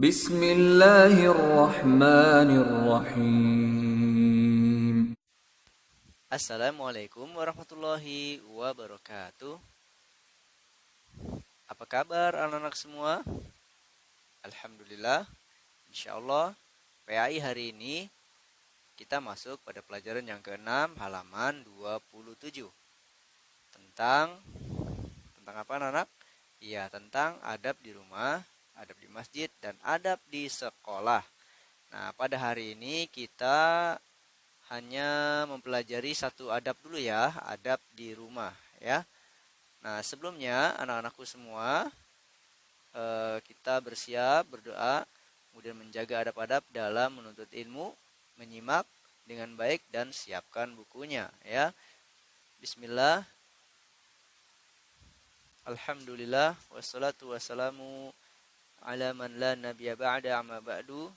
Bismillahirrahmanirrahim. Assalamualaikum warahmatullahi wabarakatuh. Apa kabar anak-anak semua? Alhamdulillah, insyaallah PAI hari ini kita masuk pada pelajaran yang ke-6 halaman 27. Tentang apa anak-anak? Iya, tentang adab di rumah, adab di masjid, dan adab di sekolah. Nah, pada hari ini kita hanya mempelajari satu adab dulu ya, adab di rumah ya. Nah, sebelumnya anak-anakku semua, kita bersiap berdoa, kemudian menjaga adab-adab dalam menuntut ilmu, menyimak dengan baik dan siapkan bukunya ya. Bismillah. Alhamdulillah wassalatu wassalamu ala man la nabiyya ba'da amma ba'du.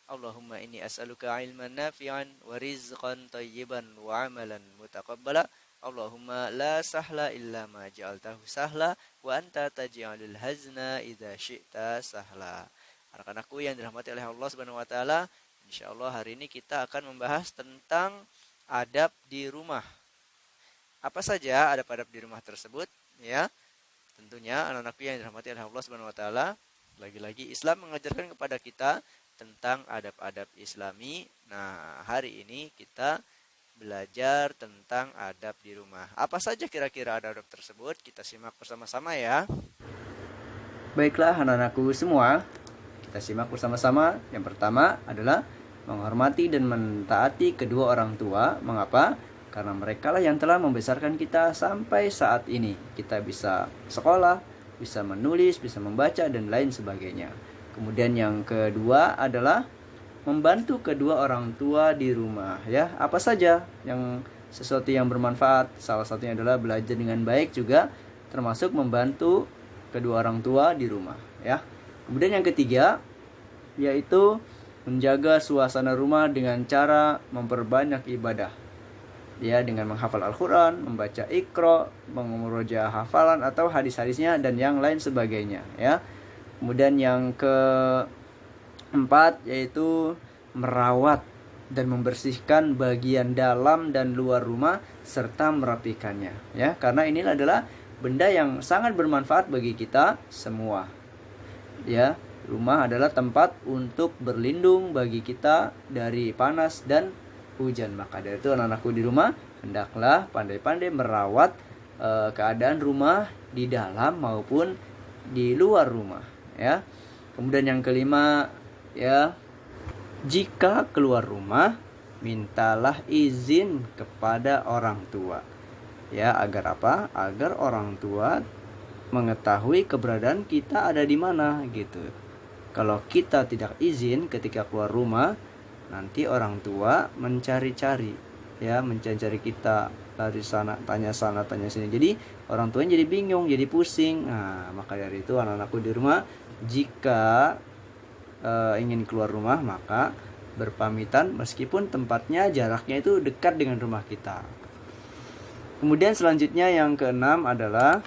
Allahumma inni as'aluka ilman nafi'an wa rizqan tayyiban wa amalan mutaqabbala. Allahumma la sahla illa ma ja'altahu sahla wa anta taj'alul hazna idza syi'ta sahla. Anak-anakku yang dirahmati oleh Allah Subhanahu wa taala, insyaallah hari ini kita akan membahas tentang adab di rumah. Apa saja adab-adab di rumah tersebut ya? Tentunya anak-anakku yang dirahmati oleh Allah Subhanahu wa taala, lagi-lagi Islam mengajarkan kepada kita tentang adab-adab Islami. Nah, hari ini kita belajar tentang adab di rumah. Apa saja kira-kira adab tersebut? Kita simak bersama-sama ya. Baiklah anak-anakku semua, kita simak bersama-sama. Yang pertama adalah menghormati dan mentaati kedua orang tua. Mengapa? Karena mereka lah yang telah membesarkan kita sampai saat ini. Kita bisa sekolah, bisa menulis, bisa membaca, dan lain sebagainya. Kemudian yang kedua adalah membantu kedua orang tua di rumah ya. Apa saja yang sesuatu yang bermanfaat, salah satunya adalah belajar dengan baik, juga termasuk membantu kedua orang tua di rumah ya. Kemudian yang ketiga yaitu menjaga suasana rumah dengan cara memperbanyak ibadah ya, dengan menghafal Al-Quran, membaca Iqra, menguroja hafalan atau hadis-hadisnya dan yang lain sebagainya ya. Kemudian yang keempat yaitu merawat dan membersihkan bagian dalam dan luar rumah serta merapikannya ya, karena ini adalah benda yang sangat bermanfaat bagi kita semua ya. Rumah adalah tempat untuk berlindung bagi kita dari panas dan hujan. Maka dari itu anak-anakku di rumah hendaklah pandai-pandai merawat keadaan rumah di dalam maupun di luar rumah ya. Kemudian yang kelima ya, jika keluar rumah mintalah izin kepada orang tua ya. Agar apa? Agar orang tua mengetahui keberadaan kita ada di mana gitu. Kalau kita tidak izin ketika keluar rumah, nanti orang tua mencari-cari ya, mencari kita dari sana tanya sini. Jadi orang tuanya jadi bingung, jadi pusing. Nah, maka dari itu anak-anakku di rumah, jika ingin keluar rumah maka berpamitan meskipun tempatnya jaraknya itu dekat dengan rumah kita. Kemudian selanjutnya yang keenam adalah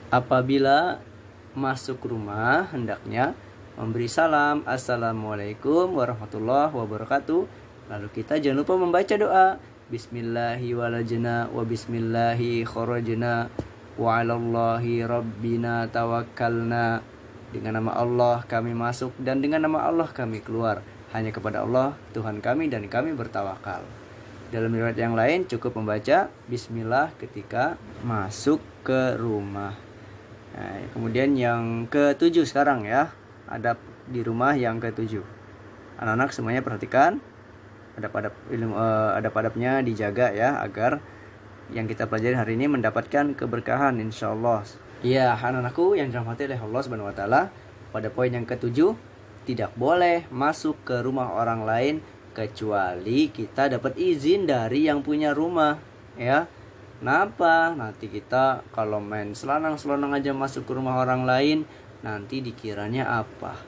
apabila masuk rumah hendaknya memberi salam, assalamualaikum warahmatullahi wabarakatuh. Lalu kita jangan lupa membaca doa, bismillahi walajna wa bismillahi kharajna wa alallahi rabbina tawakkalna. Dengan nama Allah kami masuk dan dengan nama Allah kami keluar. Hanya kepada Allah Tuhan kami dan kami bertawakal. Dalam riwayat yang lain cukup membaca bismillah ketika masuk ke rumah. Nah, kemudian yang ketujuh sekarang ya, adab di rumah yang ketujuh. Anak-anak semuanya perhatikan, adab-adabnya dijaga ya, agar yang kita pelajari hari ini mendapatkan keberkahan insyaallah. Ya, anak-anakku yang dirahmati oleh Allah Subhanahu wa taala, pada poin yang ketujuh, tidak boleh masuk ke rumah orang lain kecuali kita dapat izin dari yang punya rumah ya. Kenapa? Nanti kita kalau main selonang-selonang aja masuk ke rumah orang lain, nanti dikiranya apa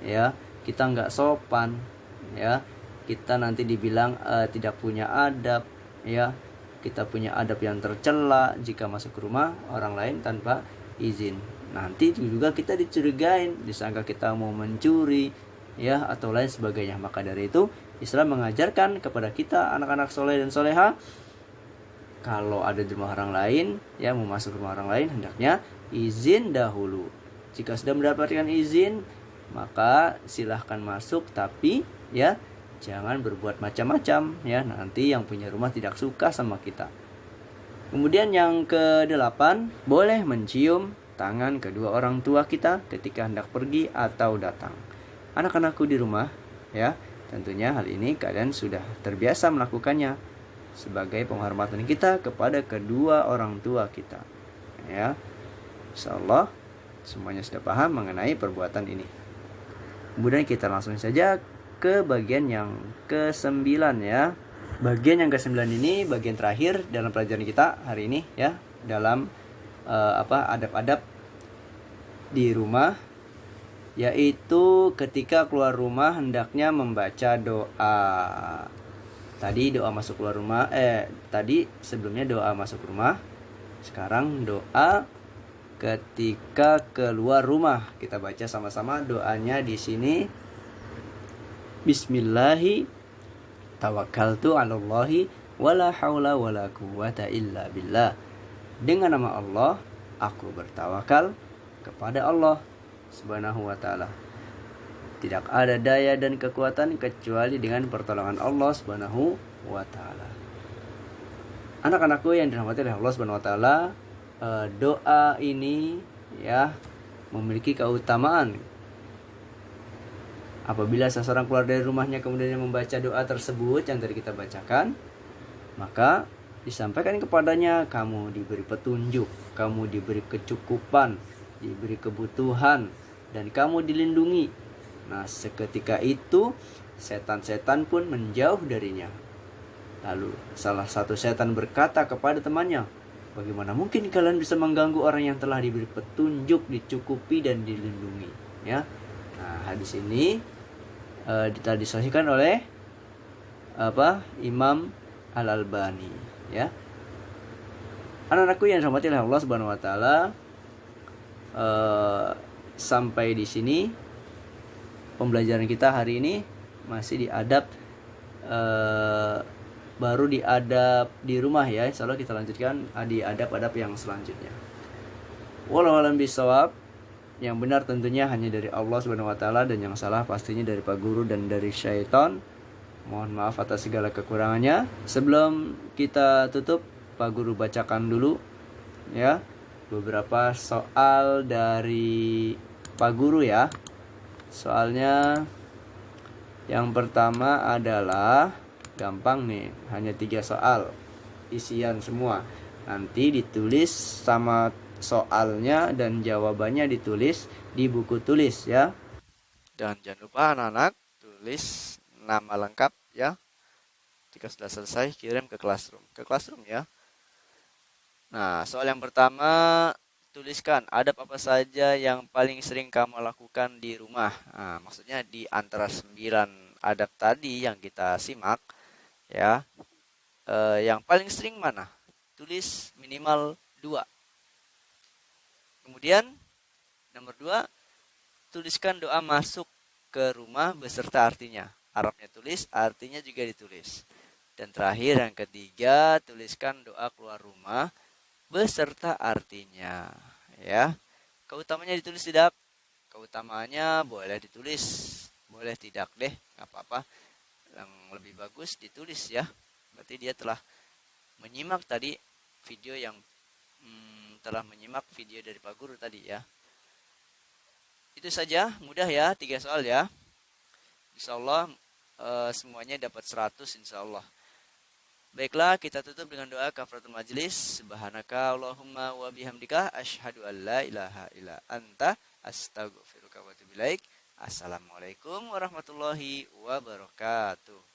ya, kita nggak sopan ya, kita nanti dibilang tidak punya adab ya, kita punya adab yang tercela jika masuk ke rumah orang lain tanpa izin. nanti juga kita dicurigain, disangka kita mau mencuri, ya, atau lain sebagainya. Maka dari itu Islam mengajarkan kepada kita anak-anak soleh dan soleha, kalau ada di rumah orang lain, ya, mau masuk rumah orang lain, hendaknya izin dahulu. Jika sudah mendapatkan izin, maka silahkan masuk, tapi ya jangan berbuat macam-macam, ya, nanti yang punya rumah tidak suka sama kita. Kemudian yang ke-8, boleh mencium tangan kedua orang tua kita ketika hendak pergi atau datang. Anak-anakku di rumah, ya, tentunya hal ini kalian sudah terbiasa melakukannya sebagai penghormatan kita kepada kedua orang tua kita, ya. Insyaallah semuanya sudah paham mengenai perbuatan ini. Kemudian kita langsung saja ke bagian yang ke-9, ya. Bagian yang ke-9 ini bagian terakhir dalam pelajaran kita hari ini, ya, dalam adab-adab di rumah, yaitu ketika keluar rumah hendaknya membaca doa. Tadi doa masuk keluar rumah, tadi sebelumnya doa masuk rumah, sekarang doa ketika keluar rumah. Kita baca sama-sama doanya di sini. Bismillahi tawakkaltu 'alallahi wala haula wala quwwata illa billah. Dengan nama Allah aku bertawakal kepada Allah Subhanahu wa taala. Tidak ada daya dan kekuatan kecuali dengan pertolongan Allah Subhanahu wa taala. Anak-anakku yang dirahmati oleh Allah Subhanahu wa taala, doa ini, ya, memiliki keutamaan. Apabila seseorang keluar dari rumahnya kemudian membaca doa tersebut yang tadi kita bacakan, maka disampaikan kepadanya, kamu diberi petunjuk, kamu diberi kecukupan, diberi kebutuhan, dan kamu dilindungi. Nah, seketika itu setan-setan pun menjauh darinya. Lalu salah satu setan berkata kepada temannya, bagaimana mungkin kalian bisa mengganggu orang yang telah diberi petunjuk, dicukupi, dan dilindungi, ya. Nah, hadis ini telah disahihkan oleh Imam Al-Albani, ya. Anak-anakku yang dirahmati oleh Allah Subhanahu wa taala, sampai di sini pembelajaran kita hari ini masih di adab, baru di adab di rumah, ya. Insyaallah kita lanjutkan di adab-adab yang selanjutnya. Wallahu a'lam bishawab. Yang benar tentunya hanya dari Allah Subhanahu wa taala, dan yang salah pastinya dari Pak Guru dan dari syaitan. Mohon maaf atas segala kekurangannya. Sebelum kita tutup, Pak Guru bacakan dulu, ya, beberapa soal dari Pak Guru, ya. Soalnya yang pertama adalah gampang nih, hanya 3 soal, isian semua. Nanti ditulis sama soalnya dan jawabannya ditulis di buku tulis, ya. Dan jangan lupa anak-anak tulis nama lengkap, ya. Jika sudah selesai kirim ke Classroom, ya. Nah, soal yang pertama, tuliskan adab apa saja yang paling sering kamu lakukan di rumah. Nah, maksudnya di antara 9 adab tadi yang kita simak, ya, yang paling sering mana? Tulis minimal 2. Kemudian nomor 2, tuliskan doa masuk ke rumah beserta artinya. Arabnya tulis, artinya juga ditulis. Dan terakhir yang ketiga, tuliskan doa keluar rumah beserta artinya, ya. Keutamanya ditulis tidak? Keutamaannya boleh ditulis, boleh tidak deh, nggak apa-apa. Yang lebih bagus ditulis, ya. Berarti dia telah menyimak tadi video yang dari Pak Guru tadi, ya. Itu saja, mudah ya, 3 soal, ya. Insyaallah semuanya dapat 100 insyaallah. Baiklah, kita tutup dengan doa kafaratul majlis. Subhanaka Allahumma wa bihamdika asyhadu an la ilaha illa anta astaghfiruka wa atubu ilaik. Assalamualaikum warahmatullahi wabarakatuh.